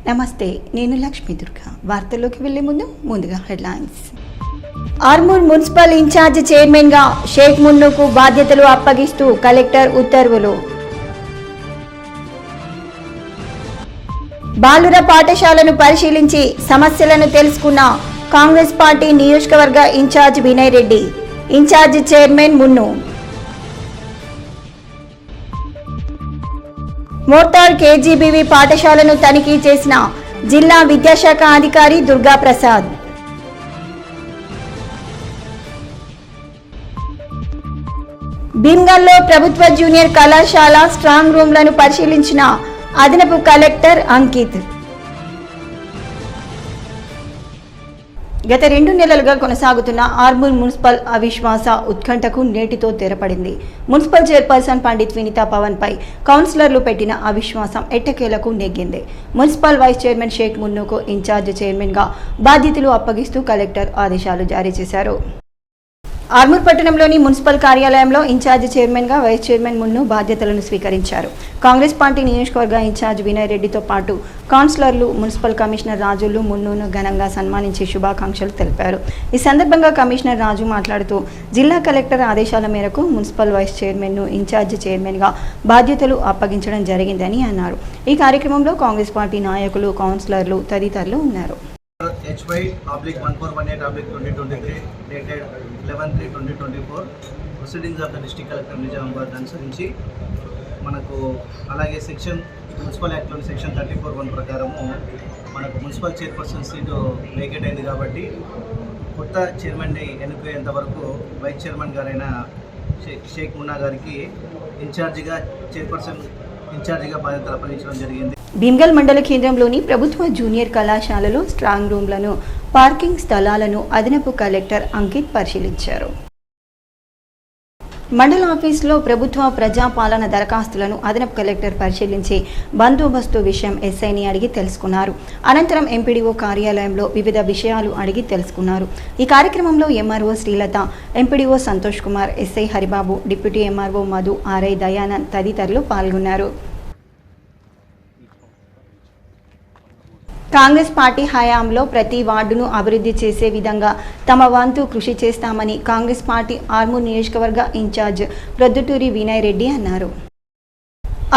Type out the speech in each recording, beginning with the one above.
నమస్తే, నేను లక్ష్మీ దుర్గా. వార్తల్లోకి వెళ్లే ముందుగా headlines. Armoor municipal in charge chairman గా షేక్ మున్నుకు బాధ్యతలు అప్పగిస్తూ కలెక్టర్ ఉత్తర్వులు. బాలుర పాఠశాలను పరిశీలించి సమస్యలను తెలుసుకున్న కాంగ్రెస్ పార్టీ నియోజకవర్గ in charge Vinay Reddy. In charge chairman Munnu. Mortad KGBV పాఠశాలను తనిఖీ చేసిన జిల్లా విద్యాశాఖ అధికారి దుర్గా ప్రసాద్. భీమ్గల్లో ప్రభుత్వ జూనియర్ కళాశాల స్ట్రాంగ్ రూమ్లను పరిశీలించిన అదనపు కలెక్టర్ అంకిత్. గత 2 నెలలుగా కొనసాగుతున్న ఆర్మూర్ మున్సిపల్ అవిశ్వాస ఉత్కంఠకు నేటితో తెరపడింది. మున్సిపల్ చైర్పర్సన్ పండిత్ వినీతా పవన్ పై కౌన్సిలర్లు పెట్టిన అవిశ్వాసం ఎట్టకేలకు నెగ్గింది. మున్సిపల్ వైస్ చైర్మన్ షేక్ మున్నుకు ఇన్ఛార్జ్ చైర్మన్ గా బాధ్యతలు అప్పగిస్తూ కలెక్టర్ ఆదేశాలు జారీ చేశారు. ఆర్మూర్ పట్టణంలోని మున్సిపల్ కార్యాలయంలో ఇన్ఛార్జ్ చైర్మన్ గా వైస్ చైర్మన్ మున్ను బాధ్యతలను స్వీకరించారు. కాంగ్రెస్ పార్టీ నియోజకవర్గ ఇన్ఛార్జ్ వినయ్ రెడ్డితో పాటు కౌన్సిలర్లు, మున్సిపల్ కమిషనర్ రాజులు మున్నును ఘనంగా సన్మానించి శుభాకాంక్షలు తెలిపారు. ఈ సందర్భంగా కమిషనర్ రాజు మాట్లాడుతూ జిల్లా కలెక్టర్ ఆదేశాల మేరకు మున్సిపల్ వైస్ చైర్మన్ ను ఇన్ఛార్జ్ చైర్మన్ గా బాధ్యతలు అప్పగించడం జరిగిందని అన్నారు. ఈ కార్యక్రమంలో కాంగ్రెస్ పార్టీ నాయకులు, కౌన్సిలర్లు తదితరులు ఉన్నారు. HY/1/18/2023 dated 11/3/2024 proceedings of the district collector Nizamabad అనుసరించి మనకు అలాగే మున్సిపల్ యాక్ట్లోని సెక్షన్ 34(1) ప్రకారము మనకు మున్సిపల్ చైర్పర్సన్ సీటు వేకెట్ అయింది కాబట్టి కొత్త చైర్మన్ని ఎన్నుకునేంత వరకు వైస్ చైర్మన్ గారైన షేక్ మున్నా గారికి ఇన్ఛార్జిగా బాధ్యతలు అప్పగించడం జరిగింది. భీమ్గల్ మండల కేంద్రంలోని ప్రభుత్వ జూనియర్ కళాశాలలో స్ట్రాంగ్ రూమ్లను, పార్కింగ్ స్థలాలను అదనపు కలెక్టర్ అంకిత్ పరిశీలించారు. మండల ఆఫీసులో ప్రభుత్వ ప్రజాపాలన దరఖాస్తులను అదనపు కలెక్టర్ పరిశీలించి బందోబస్తు విషయం ఎస్ఐని అడిగి తెలుసుకున్నారు. అనంతరం ఎంపీడీఓ కార్యాలయంలో వివిధ విషయాలు అడిగి తెలుసుకున్నారు. ఈ కార్యక్రమంలో MRO Srilatha, MPDO Santosh Kumar, SI Haribabu, deputy MRO Madhu, RI Dayanand తదితరులు పాల్గొన్నారు. కాంగ్రెస్ పార్టీ హయాంలో ప్రతి వార్డును అభివృద్ధి చేసే విధంగా తమ వంతు కృషి చేస్తామని కాంగ్రెస్ పార్టీ ఆర్మూర్ నియోజకవర్గ ఇన్ఛార్జ్ ప్రొద్దుటూరి వినయ్ రెడ్డి అన్నారు.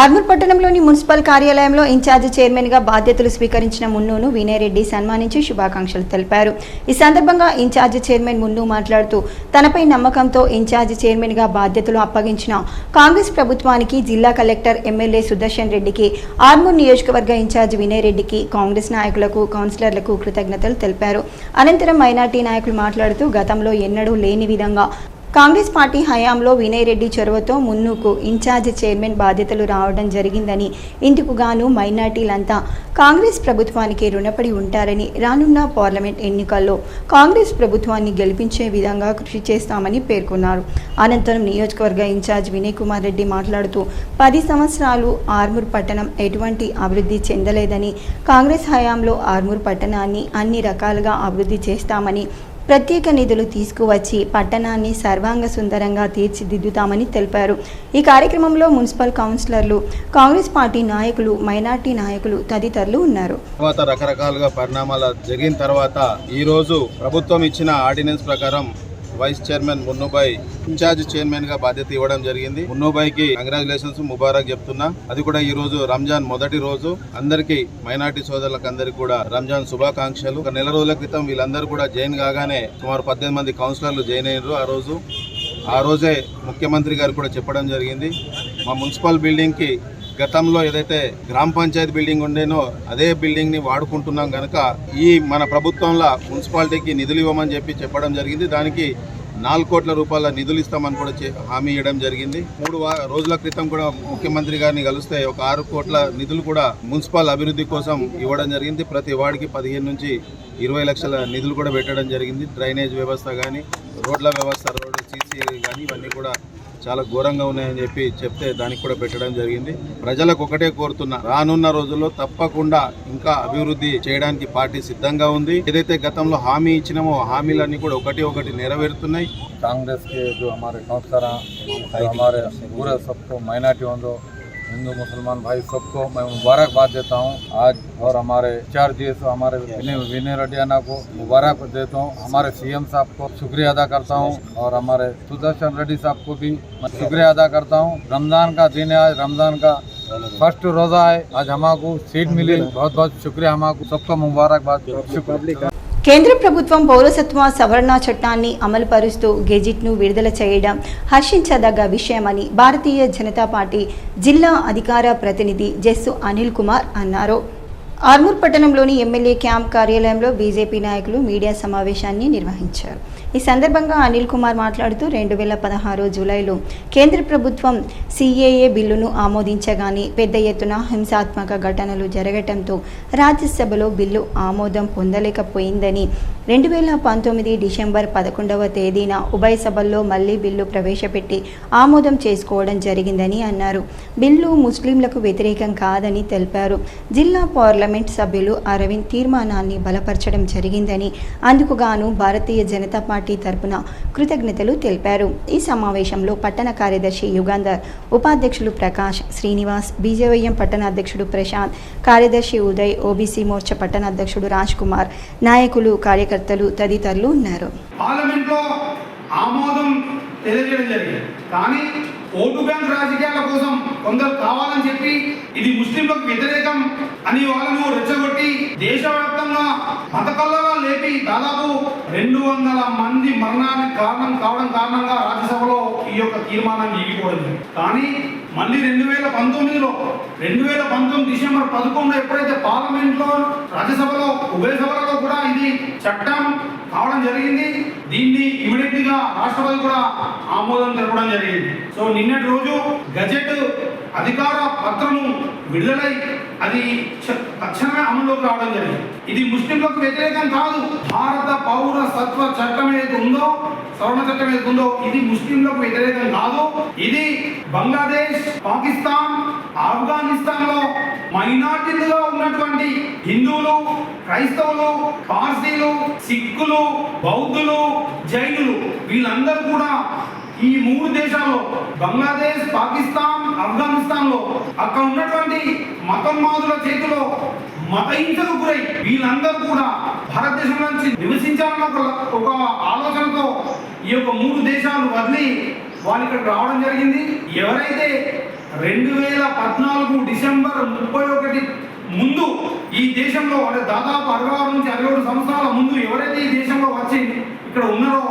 ఆర్మూర్ పట్టణంలోని మున్సిపల్ కార్యాలయంలో ఇన్ఛార్జ్ చైర్మన్ గా బాధ్యతలు స్వీకరించిన మున్నును వినయ్ రెడ్డి సన్మానించి శుభాకాంక్షలు తెలిపారు. ఈ సందర్భంగా ఇన్ఛార్జ్ చైర్మన్ మున్ను మాట్లాడుతూ తనపై నమ్మకంతో ఇన్ఛార్జ్ చైర్మన్ గా బాధ్యతలు అప్పగించిన కాంగ్రెస్ ప్రభుత్వానికి, జిల్లా కలెక్టర్ ఎమ్మెల్యే సుదర్శన్ రెడ్డికి, ఆర్మూర్ నియోజకవర్గ ఇన్ఛార్జ్ వినయ్ రెడ్డికి, కాంగ్రెస్ నాయకులకు, కౌన్సిలర్లకు కృతజ్ఞతలు తెలిపారు. అనంతరం మైనార్టీ నాయకులు మాట్లాడుతూ గతంలో ఎన్నడూ లేని విధంగా కాంగ్రెస్ పార్టీ హయాంలో వినయ్ రెడ్డి చొరవతో మున్నుకు ఇన్ఛార్జ్ చైర్మన్ బాధ్యతలు రావడం జరిగిందని, ఇందుకు గాను మైనార్టీలంతా కాంగ్రెస్ ప్రభుత్వానికి రుణపడి ఉంటారని, రానున్న పార్లమెంట్ ఎన్నికల్లో కాంగ్రెస్ ప్రభుత్వాన్ని గెలిపించే విధంగా కృషి చేస్తామని పేర్కొన్నారు. అనంతరం నియోజకవర్గ ఇన్ఛార్జ్ వినయ్ కుమార్ రెడ్డి మాట్లాడుతూ 10 సంవత్సరాలు ఆర్మూర్ పట్టణం ఎటువంటి అభివృద్ధి చెందలేదని, కాంగ్రెస్ హయాంలో ఆర్మూర్ పట్టణాన్ని అన్ని రకాలుగా అభివృద్ధి చేస్తామని, ప్రత్యేక నిధులు తీసుకువచ్చి పట్టణాన్ని సర్వాంగ సుందరంగా తీర్చిదిద్దుతామని తెలిపారు. ఈ కార్యక్రమంలో మున్సిపల్ కౌన్సిలర్లు, కాంగ్రెస్ పార్టీ నాయకులు, మైనార్టీ నాయకులు తదితరులు ఉన్నారు. రకరకాలుగా పరిణామాలు జరిగిన తర్వాత ఈ రోజు ప్రభుత్వం ఇచ్చిన ఆర్డినెన్స్ ప్రకారం vice chairman Munnubhai in charge chairman గా బాధ్యత ఇవ్వడం జరిగింది. మున్నుబాయ్కి కంగ్రాచులేషన్స్, ముబారక్ చెప్తున్నా. అది కూడా ఈ రోజు రంజాన్ మొదటి రోజు. అందరికీ, మైనార్టీ సోదరులకు అందరికీ కూడా రంజాన్ శుభాకాంక్షలు. ఒక నెల రోజుల క్రితం వీళ్ళందరూ కూడా జాయిన్ కాగానే సుమారు 18 మంది కౌన్సిలర్లు జాయిన్ అయ్యారు. ఆ రోజే ముఖ్యమంత్రి గారు కూడా చెప్పడం జరిగింది, మా మున్సిపల్ బిల్డింగ్ కి గతంలో ఏదైతే గ్రామ పంచాయతీ బిల్డింగ్ ఉండేనో అదే బిల్డింగ్ ని వాడుకుంటున్నాం కనుక ఈ మన ప్రభుత్వంలో మున్సిపాలిటీకి నిధులు ఇవ్వమని చెప్పడం జరిగింది. దానికి 4 కోట్ల రూపాయల నిధులు ఇస్తామని కూడా హామీ ఇవ్వడం జరిగింది. 3 రోజుల క్రితం కూడా ముఖ్యమంత్రి గారిని కలిస్తే ఒక 6 కోట్ల నిధులు కూడా మున్సిపల్ అభివృద్ధి కోసం ఇవ్వడం జరిగింది. ప్రతి వార్డుకి 15 నుంచి 20 లక్షల నిధులు కూడా పెట్టడం జరిగింది. డ్రైనేజ్ వ్యవస్థ కానీ, రోడ్ల వ్యవస్థ, రోడ్డు సీసీ కానీ ఇవన్నీ కూడా చాలా ఘోరంగా ఉన్నాయని చెప్తే దానికి కూడా పెట్టడం జరిగింది. ప్రజలకు ఒకటే కోరుతున్నా, రానున్న రోజుల్లో తప్పకుండా ఇంకా అభివృద్ధి చేయడానికి పార్టీ సిద్ధంగా ఉంది. ఏదైతే గతంలో హామీ ఇచ్చినామో హామీలన్నీ కూడా ఒకటి నెరవేరుతున్నాయి. कांग्रेस के जो हमारे काउंसलर हैं, हमारे पूरे सबको माइनॉरिटी हिंदू मुसलमान भाई सबको मैं मुबारकबाद देता हूँ आज, और हमारे इंचार्ज हमारे विनय रेड्डी अन्ना को मुबारक देता हूँ, हमारे सीएम साहब को शुक्रिया अदा करता हूँ, और हमारे सुदर्शन रेड्डी साहब को भी मैं शुक्रिया अदा करता हूँ। रमज़ान का दिन है, आज रमज़ान का फर्स्ट रोज़ा है, आज हमारे सीट मिली, बहुत बहुत शुक्रिया, हमारे सबको मुबारकबाद। शुक्रिया। కేంద్ర ప్రభుత్వం పౌరసత్వ సవరణ చట్టాన్ని అమలుపరుస్తూ గెజిట్ను విడుదల చేయడం హర్షించదగ్గ విషయమని భారతీయ జనతా పార్టీ జిల్లా అధికార ప్రతినిధి జస్సు అనిల్ కుమార్ అన్నారు. ఆర్మూర్ పట్టణంలోని ఎమ్మెల్యే క్యాంప్ కార్యాలయంలో బీజేపీ నాయకులు మీడియా సమావేశాన్ని నిర్వహించారు. ఈ సందర్భంగా అనిల్ కుమార్ మాట్లాడుతూ 2016 జూలైలో కేంద్ర ప్రభుత్వం సిఏఏ బిల్లును ఆమోదించగానే పెద్ద ఎత్తున హింసాత్మక ఘటనలు జరగటంతో రాజ్యసభలో బిల్లు ఆమోదం పొందలేకపోయిందని, 2019 డిసెంబర్ 11వ తేదీన ఉభయ సభల్లో మళ్లీ బిల్లు ప్రవేశపెట్టి ఆమోదం చేసుకోవడం జరిగిందని అన్నారు. బిల్లు ముస్లింలకు వ్యతిరేకం కాదని తెలిపారు. జిల్లా పార్లమెంట్ సభ్యులు అరవింద్ తీర్మానాన్ని బలపరచడం జరిగిందని, అందుకు గాను భారతీయ జనతా పార్టీ తరపున కృతజ్ఞతలు తెలిపారు. ఈ సమావేశంలో పట్టణ కార్యదర్శి యుగంధర్, ఉపాధ్యక్షులు ప్రకాష్, శ్రీనివాస్, బీజేవైఎం పట్టణ అధ్యక్షుడు ప్రశాంత్, కార్యదర్శి ఉదయ్, ఓబీసీ మోర్చా పట్టణ అధ్యక్షుడు రాజ్ కుమార్, నాయకులు, కార్యకర్తలు తదితరులు ఉన్నారు. పార్లమెంట్లో ఆమోదం తెలియజేయడం జరిగింది, కానీ ఓటు బ్యాంక్ రాజకీయాల కోసం కొందరు కావాలని చెప్పి ఇది ముస్లింలకు వ్యతిరేకం అని వాళ్ళను రెచ్చగొట్టి దేశవ్యాప్తంగా మతకల్లోగా లేపి దాదాపు 200 మంది మరణానికి కారణం కావడం కారణంగా రాజ్యసభలో ఈ యొక్క తీర్మానాన్ని ఇవ్వకూడదు. కానీ మళ్ళీ 2019 డిసెంబర్ 11 ఎప్పుడైతే పార్లమెంట్లో రాజ్యసభలో ఉభయ సభలలో కూడా ఇది చట్టం కావడం జరిగింది, దీన్ని ఇమీడియట్ గా రాష్ట్రపతి కూడా ఆమోదం తెలపడం జరిగింది. సో నిన్నటి రోజు గజెట్ అధికార పత్రము విడుదలై అది తక్షణమే అమల్లోకి రావడం జరిగింది. ఇది ముస్లింలకు వ్యతిరేకం కాదు. భారత పౌరసత్వ చట్టం ఏదైతే ఉందో, సవరణ చట్టం ఏదైతే ఉందో, ఇది ముస్లింలకు వ్యతిరేకం కాదు. ఇది బంగ్లాదేశ్, పాకిస్తాన్, ఆఫ్ఘనిస్తాన్ లో మైనారిటీలుగా ఉన్నటువంటి హిందువులు, క్రైస్తవులు, పార్సీలు, సిక్కులు, బౌద్ధులు, జైనులు వీళ్ళందరూ కూడా ఈ 3 దేశాల్లో బంగ్లాదేశ్, పాకిస్తాన్, ఆఫ్ఘనిస్తాన్ లో అక్కడ ఉన్నటువంటి మతోన్మాదుల చేతిలో మతహింసకు గురై వీళ్ళందరూ కూడా భారతదేశం నుంచి నివసించాలన్న ఒక ఆలోచనతో ఈ యొక్క 3 దేశాలు వదిలి వాళ్ళు ఇక్కడ రావడం జరిగింది. ఎవరైతే 2014 డిసెంబర్ 31 ముందు ఈ దేశంలో అంటే దాదాపు 66 నుంచి 67 సంవత్సరాల ముందు ఎవరైతే ఈ దేశంలో వచ్చి ఇక్కడ ఉన్నారో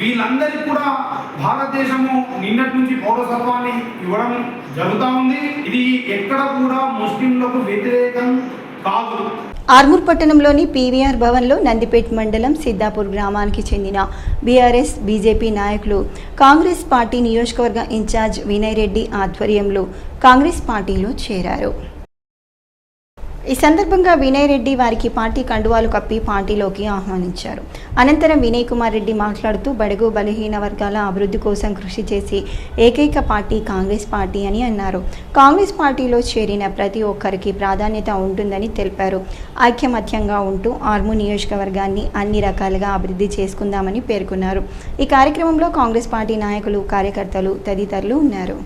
వీళ్ళందరికీ కూడా భారతదేశము నిన్నటి నుంచి పౌరసత్వాన్ని ఇవ్వడం జరుగుతూ ఉంది. ఇది ఎక్కడ కూడా ముస్లింలకు వ్యతిరేకం కాదు. ఆర్మూర్ పట్టణంలోని పీవీఆర్ భవన్లో నందిపేట్ మండలం సిద్దాపూర్ గ్రామానికి చెందిన బీఆర్ఎస్, బీజేపీ నాయకులు కాంగ్రెస్ పార్టీ నియోజకవర్గ ఇన్ఛార్జ్ వినయ్ రెడ్డి ఆధ్వర్యంలో కాంగ్రెస్ పార్టీలో చేరారు. ఈ సందర్భంగా వినయ్ రెడ్డి వారికి పార్టీ కండువాలు కప్పి పార్టీలోకి ఆహ్వానించారు. అనంతరం వినయ్ కుమార్ రెడ్డి మాట్లాడుతూ బడుగు బలహీన వర్గాల అభివృద్ధి కోసం కృషి చేసి ఏకైక పార్టీ కాంగ్రెస్ పార్టీ అని అన్నారు. కాంగ్రెస్ పార్టీలో చేరిన ప్రతి ఒక్కరికి ప్రాధాన్యత ఉంటుందని తెలిపారు. ఐక్యమత్యంగా ఉంటూ ఆర్మూర్ నియోజకవర్గాన్ని అన్ని రకాలుగా అభివృద్ధి చేసుకుందామని పేర్కొన్నారు. ఈ కార్యక్రమంలో కాంగ్రెస్ పార్టీ నాయకులు, కార్యకర్తలు తదితరులు ఉన్నారు.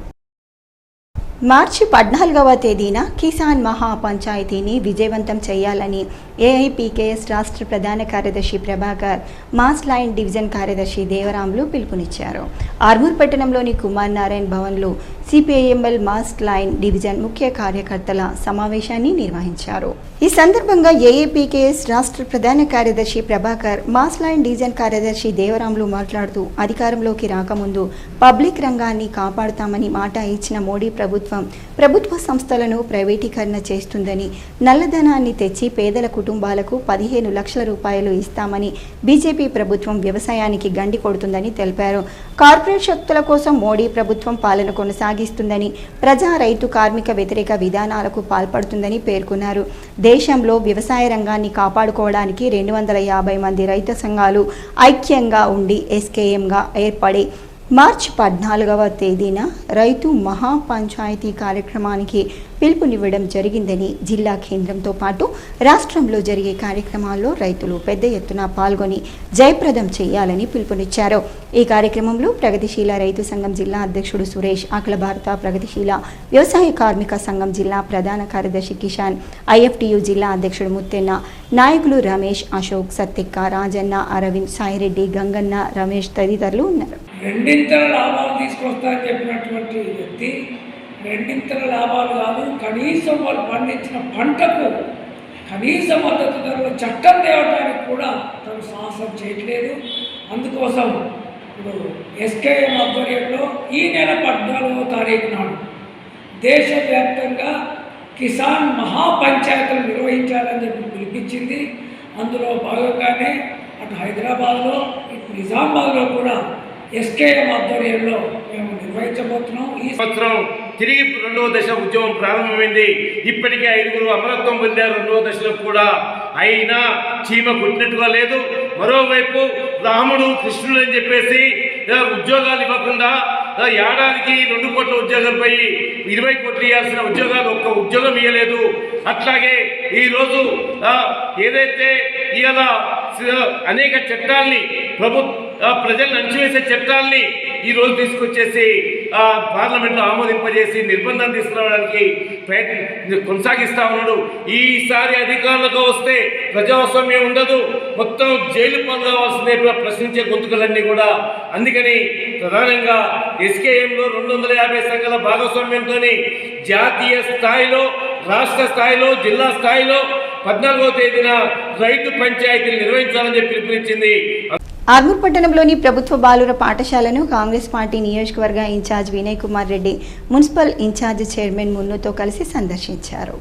మార్చి 14వ తేదీన కిసాన్ మహా పంచాయతీని విజయవంతం చేయాలని ఏఐపీకేఎస్ రాష్ట్ర ప్రధాన కార్యదర్శి ప్రభాకర్, మాస్ లైన్ డివిజన్ కార్యదర్శి దేవరాంలు పిలుపునిచ్చారు. ఆర్మూర్ పట్టణంలోని కుమార్ నారాయణ్ భవన్లో సిపిఐఎంఎల్ మాస్ లైన్ డివిజన్ ముఖ్య కార్యకర్తల సమావేశాన్ని నిర్వహించారు. ఈ సందర్భంగా ఏఐపీకేఎస్ రాష్ట్ర ప్రధాన కార్యదర్శి ప్రభాకర్, మాస్ లైన్ డివిజన్ కార్యదర్శి దేవరాంలు మాట్లాడుతూ అధికారంలోకి రాకముందు పబ్లిక్ రంగాన్ని కాపాడుతామని మాట ఇచ్చిన మోడీ ప్రభుత్వ సంస్థలను ప్రైవేటీకరణ చేస్తుందని, నల్లధనాన్ని తెచ్చి పేదల కుటుంబాలకు 15 లక్షల రూపాయలు ఇస్తామని, బీజేపీ ప్రభుత్వం వ్యవసాయానికి గండి కొడుతుందని తెలిపారు. కార్పొరేట్ శక్తుల కోసం మోడీ ప్రభుత్వం పాలన కొనసాగిస్తుందని, ప్రజా రైతు కార్మిక వ్యతిరేక విధానాలకు పాల్పడుతుందని పేర్కొన్నారు. దేశంలో వ్యవసాయ రంగాన్ని కాపాడుకోవడానికి 250 మంది రైతు సంఘాలు ఐక్యంగా ఉండి ఎస్కేఎంగా ఏర్పడి మార్చి 14వ తేదీన రైతు మహాపంచాయతీ కార్యక్రమానికి పిలుపునివ్వడం జరిగిందని జిల్లా కేంద్రంతో పాటు రాష్ట్రంలో జరిగే కార్యక్రమాల్లో రైతులు పెద్ద ఎత్తున పాల్గొని జయప్రదం చేయాలని పిలుపునిచ్చారు. ఈ కార్యక్రమంలో ప్రగతిశీల రైతు సంఘం జిల్లా అధ్యక్షుడు సురేష్, అఖిల భారత ప్రగతిశీల వ్యవసాయ కార్మిక సంఘం జిల్లా ప్రధాన కార్యదర్శి కిషాన్, ఐఎఫ్టియు జిల్లా అధ్యక్షుడు ముత్తెన్న, నాయకులు రమేష్, అశోక్, సత్తిక్క, రాజన్న, అరవింద్, సాయిరెడ్డి, గంగన్న, రమేష్ తదితరులు ఉన్నారు. రెండింతల లాభాలు తీసుకొస్తారని చెప్పినటువంటి వ్యక్తి రెండింతల లాభాలు కాదు, కనీసం వాళ్ళు పండించిన పంటకు కనీస మద్దతు ధరల చట్టం తేవడానికి కూడా తను సాహసం చేయట్లేదు. అందుకోసం ఇప్పుడు ఎస్కేఎం ఆధ్వర్యంలో ఈ నెల 14వ తారీఖు నాడు దేశవ్యాప్తంగా కిసాన్ మహాపంచాయతీలు నిర్వహించాలని చెప్పి పిలిపించింది. అందులో భాగంగానే అటు హైదరాబాద్లో ఇటు నిజామాబాద్లో కూడా ఎస్కేఎం ఆధ్వర్యంలో మేము నిర్వహించబోతున్నాం. ఈ సంవత్సరం తిరిగి రెండవ దశ ఉద్యమం ప్రారంభమైంది. ఇప్పటికే 5 అమరత్వం పొందారు రెండవ దశలో కూడా. అయినా చీమ కుట్టినట్టుగా లేదు. మరోవైపు రాముడు కృష్ణుడు అని చెప్పేసి ఉద్యోగాలు ఇవ్వకుండా ఏడాదికి 2 కోట్ల ఉద్యోగాలపై 20 కోట్లు ఇవ్వాల్సిన ఉద్యోగాలు ఒక్క ఉద్యోగం ఇవ్వలేదు. అట్లాగే ఈరోజు ఏదైతే ఇవాళ అనేక చట్టాల్ని ప్రజలను అణచివేసే చట్టాల్ని ఈరోజు తీసుకొచ్చేసి పార్లమెంట్లో ఆమోదింపజేసి నిర్బంధం తీసుకురావడానికి కొనసాగిస్తా ఉన్నాడు. ఈసారి అధికారులకు వస్తే ప్రజాస్వామ్యం ఉండదు, మొత్తం జైలు పాలు కావాల్సిందే ప్రశ్నించే గొంతుకలన్నీ కూడా. అందుకని ప్రధానంగా ఎస్కేఎంలో 250 సంఘాల భాగస్వామ్యంతో జాతీయ స్థాయిలో, రాష్ట్ర స్థాయిలో, జిల్లా స్థాయిలో 14వ తేదీన రైతు పంచాయతీలు నిర్వహించాలని చెప్పి పిలుపునిచ్చింది. ఆర్మూర్ పట్టణంలోని ప్రభుత్వ బాలుర పాఠశాలను కాంగ్రెస్ పార్టీ నియోజకవర్గ in charge Vinay Kumar Reddy municipal in charge chairman మున్నుతో కలిసి సందర్శించారు.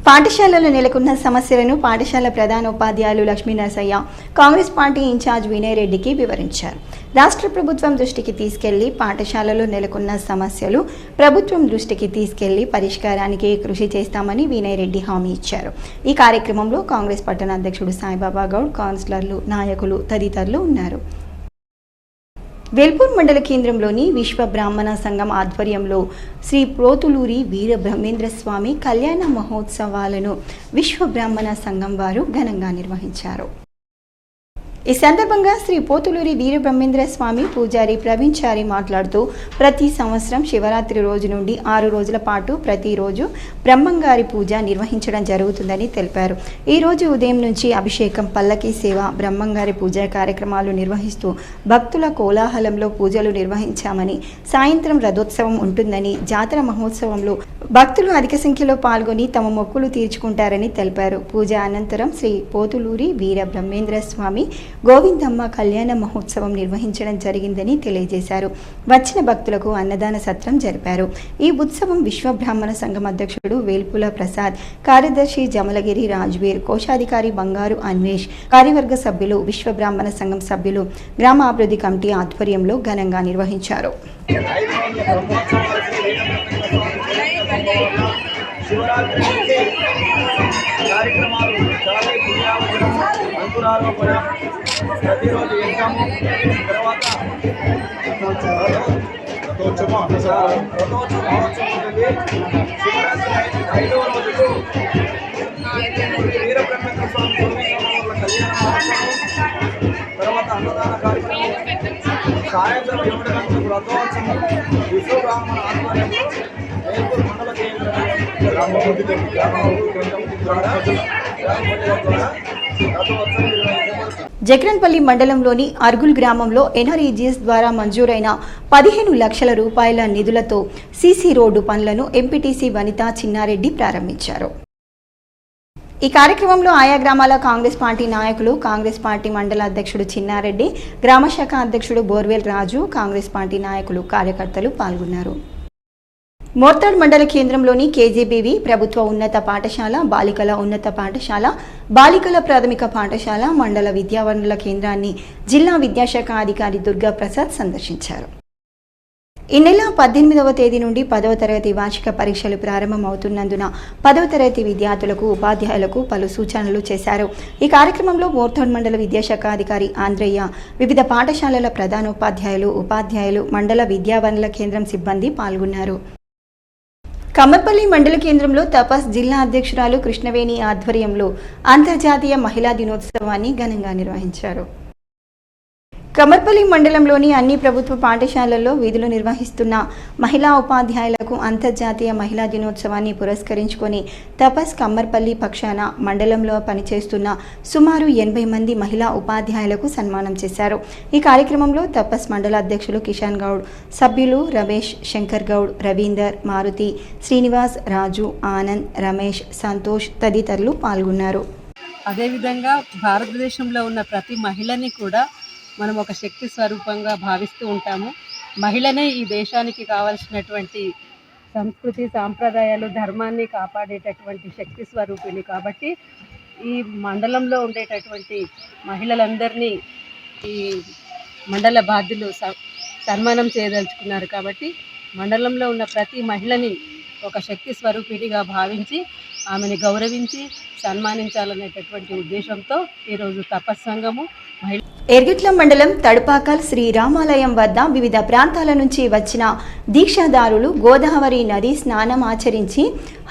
పాఠశాలలో నెలకొన్న సమస్యలను పాఠశాల ప్రధాన ఉపాధ్యాయులు లక్ష్మీ నరసయ్య కాంగ్రెస్ పార్టీ ఇన్ఛార్జ్ వినయ్ రెడ్డికి వివరించారు. రాష్ట్ర ప్రభుత్వం దృష్టికి తీసుకెళ్లి పాఠశాలలో నెలకొన్న సమస్యలు ప్రభుత్వం దృష్టికి తీసుకెళ్లి పరిష్కారానికి కృషి చేస్తామని వినయ్ రెడ్డి హామీ ఇచ్చారు. ఈ కార్యక్రమంలో కాంగ్రెస్ పట్టణ అధ్యక్షుడు సాయిబాబా గౌడ్, కౌన్సిలర్లు, నాయకులు తదితరులు ఉన్నారు. వేల్పూర్ మండల కేంద్రంలోని విశ్వ బ్రాహ్మణ సంఘం ఆధ్వర్యంలో శ్రీ పోతులూరి వీర బ్రహ్మేంద్ర స్వామి కళ్యాణ మహోత్సవాలను విశ్వ బ్రాహ్మణ సంఘం వారు ఘనంగా నిర్వహించారు. ఈ సందర్భంగా శ్రీ పోతులూరి వీర బ్రహ్మేంద్ర స్వామి పూజారి ప్రవీణ్ చారి మాట్లాడుతూ ప్రతి సంవత్సరం శివరాత్రి రోజు నుండి 6 రోజుల పాటు ప్రతిరోజు బ్రహ్మంగారి పూజ నిర్వహించడం జరుగుతుందని తెలిపారు. ఈ రోజు ఉదయం నుంచి అభిషేకం, పల్లకీ సేవ, బ్రహ్మంగారి పూజా కార్యక్రమాలు నిర్వహిస్తూ భక్తుల కోలాహలంలో పూజలు నిర్వహించామని, సాయంత్రం రథోత్సవం ఉంటుందని, జాతర మహోత్సవంలో భక్తులు అధిక సంఖ్యలో పాల్గొని తమ మొక్కులు తీర్చుకుంటారని తెలిపారు. పూజ అనంతరం శ్రీ పోతులూరి వీర బ్రహ్మేంద్ర స్వామి గోవిందమ్మ కళ్యాణ మహోత్సవం నిర్వహించడం జరిగిందని తెలియజేశారు. వచ్చిన భక్తులకు అన్నదాన సత్రం జరిపారు. ఈ ఉత్సవం విశ్వ బ్రాహ్మణ సంఘం అధ్యక్షుడు వేల్పుల ప్రసాద్, కార్యదర్శి జమలగిరి రాజ్వీర్, కోశాధికారి బంగారు అన్వేష్, కార్యవర్గ సభ్యులు, విశ్వ బ్రాహ్మణ సంఘం సభ్యులు, గ్రామ అభివృద్ధి కమిటీ ఆధ్వర్యంలో ఘనంగా నిర్వహించారు. కార్యక్రమాలు చాలా పుణ్యావచనము, అంకురారోపణ, ప్రతిరోజు యజ్ఞము, తర్వాత రథోత్సవం ఉంటుంది. శివరాత్రి 5వ రోజుకు వీరబ్రహ్మేంద్ర స్వామి కళ్యాణ మహోత్సవం, తర్వాత అన్నదాన కార్యక్రమం, సాయంత్రం 7 గంటలకు రథోత్సవం విశ్వ బ్రాహ్మణ ఆధ్వర్యంలో వేల్పూర్ మండల జగన్పల్లి మండలంలోని అర్గుల్ గ్రామంలో ఎన్ఆర్ఈజీఎస్ ద్వారా మంజూరైన 15 లక్షల రూపాయల నిధులతో సీసీ రోడ్డు పనులను ఎంపీటీసీ వనిత చిన్నారెడ్డి ప్రారంభించారు. ఈ కార్యక్రమంలో ఆయా గ్రామాల కాంగ్రెస్ పార్టీ నాయకులు, కాంగ్రెస్ పార్టీ మండల అధ్యక్షుడు చిన్నారెడ్డి, గ్రామశాఖ అధ్యక్షుడు బోర్వేల్ రాజు, కాంగ్రెస్ పార్టీ నాయకులు, కార్యకర్తలు పాల్గొన్నారు. మోర్తాడ్ మండల కేంద్రంలోని కేజీబీవీ ప్రభుత్వ ఉన్నత పాఠశాల, బాలికల ఉన్నత పాఠశాల, బాలికల ప్రాథమిక పాఠశాల, మండల విద్యా వనరుల కేంద్రాన్ని జిల్లా విద్యాశాఖ అధికారి దుర్గా ప్రసాద్ సందర్శించారు. ఈ నెల 18వ తేదీ నుండి 10వ తరగతి వార్షిక పరీక్షలు ప్రారంభమవుతున్నందున 10వ తరగతి విద్యార్థులకు ఉపాధ్యాయులకు పలు సూచనలు చేశారు. ఈ కార్యక్రమంలో మోర్తాడ్ మండల విద్యాశాఖ అధికారి ఆంధ్రయ్య, వివిధ పాఠశాలల ప్రధానోపాధ్యాయులు, ఉపాధ్యాయులు, మండల విద్యా వనరుల కేంద్రం సిబ్బంది పాల్గొన్నారు. కమ్మపల్లి మండల కేంద్రంలో తపస్ జిల్లా అధ్యక్షురాలు కృష్ణవేణి ఆధ్వర్యంలో అంతర్జాతీయ మహిళా దినోత్సవాన్ని ఘనంగా నిర్వహించారు. కమ్మపల్లి మండలంలోని అన్ని ప్రభుత్వ పాఠశాలల్లో విధులు నిర్వహిస్తున్న మహిళా ఉపాధ్యాయులకు అంతర్జాతీయ మహిళా దినోత్సవాన్ని పురస్కరించుకొని తపస్ కమ్మర్పల్లి పక్షాన మండలంలో పనిచేస్తున్న సుమారు 80 మంది మహిళా ఉపాధ్యాయులకు సన్మానం చేశారు. ఈ కార్యక్రమంలో తపస్ మండల అధ్యక్షులు కిషన్ గౌడ్, సభ్యులు రమేష్, శంకర్ గౌడ్, రవీందర్, మారుతి, శ్రీనివాస్, రాజు, ఆనంద్, రమేష్, సంతోష్ తదితరులు పాల్గొన్నారు. అదేవిధంగా భారతదేశంలో ఉన్న ప్రతి మహిళని కూడా మనం ఒక శక్తి స్వరూపంగా భావిస్తూ ఉంటాము. మహిళనే ఈ దేశానికి కావాల్సినటువంటి సంస్కృతి, సాంప్రదాయాలు, ధర్మాన్ని కాపాడేటటువంటి శక్తి స్వరూపిణి. కాబట్టి ఈ మండలంలో ఉండేటటువంటి మహిళలందరినీ ఈ మండల బాధ్యులు సన్మానం చేయదలుచుకున్నారు. కాబట్టి మండలంలో ఉన్న ప్రతి మహిళని ఒక శక్తి స్వరూపిణిగా భావించి ఆమెను గౌరవించి సన్మానించాలనేటటువంటి ఉద్దేశంతో ఈరోజు తపస్సంఘము ఎర్గట్ల మండలం తడుపాకల్ శ్రీరామాలయం వద్ద వివిధ ప్రాంతాల నుంచి వచ్చిన దీక్షాదారులు గోదావరి నది స్నానం ఆచరించి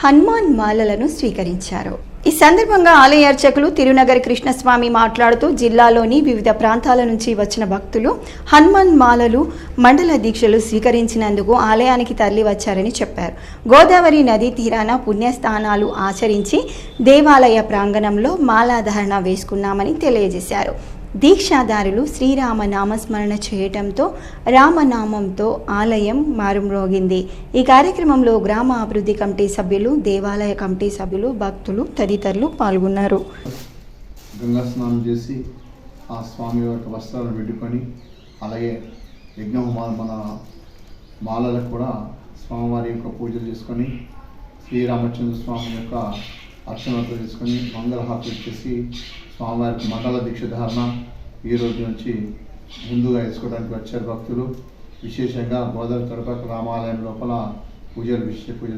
హనుమాన్ మాలలను స్వీకరించారు. ఈ సందర్భంగా ఆలయ అర్చకులు తిరునగరి కృష్ణస్వామి మాట్లాడుతూ జిల్లాలోని వివిధ ప్రాంతాల నుంచి వచ్చిన భక్తులు హనుమాన్ మాలలు, మండల దీక్షలు స్వీకరించినందుకు ఆలయానికి తరలి వచ్చారని చెప్పారు. గోదావరి నది తీరాన పుణ్యస్థానాలు ఆచరించి దేవాలయ ప్రాంగణంలో మాలాధారణ వేసుకున్నామని తెలియజేశారు. దీక్షాదారులు శ్రీరామ నామస్మరణ చేయటంతో రామనామంతో ఆలయం మారుమ్రోగింది. ఈ కార్యక్రమంలో గ్రామ అభివృద్ధి కమిటీ సభ్యులు, దేవాలయ కమిటీ సభ్యులు, భక్తులు తదితరులు పాల్గొన్నారు. గంగా స్నానం చేసి ఆ స్వామి యొక్క వస్త్రాలను పెట్టుకొని, అలాగే యజ్ఞహోమాలు మన మాలలకు కూడా స్వామివారి యొక్క పూజలు చేసుకొని, శ్రీరామచంద్ర స్వామి యొక్క అర్చనతో తీసుకొని మంగళహారతులు ఇచ్చేసి స్వామివారికి మండల దీక్ష ధారణ ఈ రోజు నుంచి ముందుగా వేసుకోవడానికి వచ్చారు భక్తులు. విశేషంగా గోదావరి తడుపాక రామాలయం లోపల పూజలు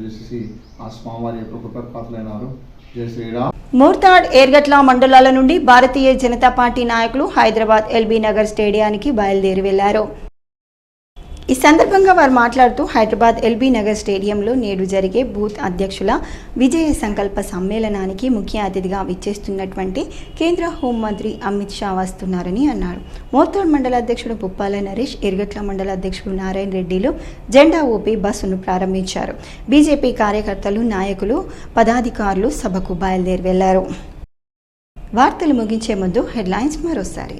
చేసేసి ఆ స్వామివారి యొక్క కృపపాత్రులైనారు. జై శ్రీరామ్. మోర్తాడ్, ఎర్గట్ల మండలాల నుండి భారతీయ జనతా పార్టీ నాయకులు హైదరాబాద్ ఎల్బీ నగర్ స్టేడియానికి బయలుదేరి వెళ్లారు. ఈ సందర్భంగా వారు మాట్లాడుతూ హైదరాబాద్ ఎల్బీ నగర్ స్టేడియంలో నేడు జరిగే బూత్ అధ్యక్షుల విజయ సంకల్ప సమ్మేళనానికి ముఖ్య అతిథిగా విచ్చేస్తున్నటువంటి కేంద్ర హోంమంత్రి అమిత్ షా వస్తున్నారని అన్నారు. మోర్తాడ్ మండల అధ్యక్షుడు పుప్పాల నరేష్, ఎర్గట్ల మండల అధ్యక్షుడు నారాయణ రెడ్డిలు జెండా ఊపి బస్సును ప్రారంభించారు. బీజేపీ కార్యకర్తలు, నాయకులు, పదాధికారులు సభకు బయలుదేరి వెళ్లారు. వార్తలు ముగించే ముందు హెడ్లైన్స్ మరోసారి.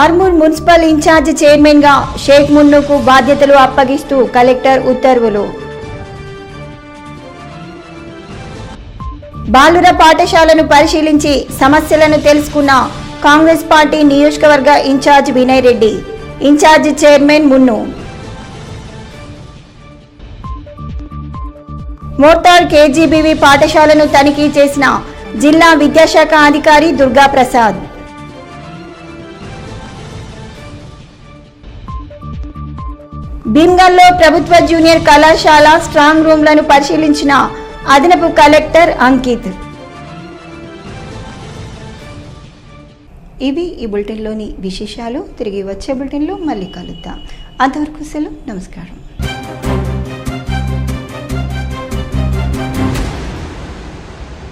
ఆర్మూర్ మున్సిపల్ ఇన్ఛార్జ్ చైర్మన్ గా షేక్ మున్నుకు బాధ్యతలు అప్పగిస్తూ కలెక్టర్ ఉత్తర్వులు. బాలుర పాఠశాలను పరిశీలించి సమస్యలను తెలుసుకున్న కాంగ్రెస్ పార్టీ నియోజకవర్గ in charge Vinay Reddy, in charge chairman Munnu. Mortad KGBV పాఠశాలను తనిఖీ చేసిన జిల్లా విద్యాశాఖ అధికారి దుర్గా ప్రసాద్. భీమ్గల్లో ప్రభుత్వ జూనియర్ కళాశాల స్ట్రాంగ్ రూమ్లను పరిశీలించిన అదనపు కలెక్టర్ అంకిత్. ఇవి ఈ బులెటిన్లోని విశేషాలు. తిరిగి వచ్చే బులెటిన్లో మళ్ళీ కలుద్దాం. అంతవరకు సెలవు. నమస్కారం.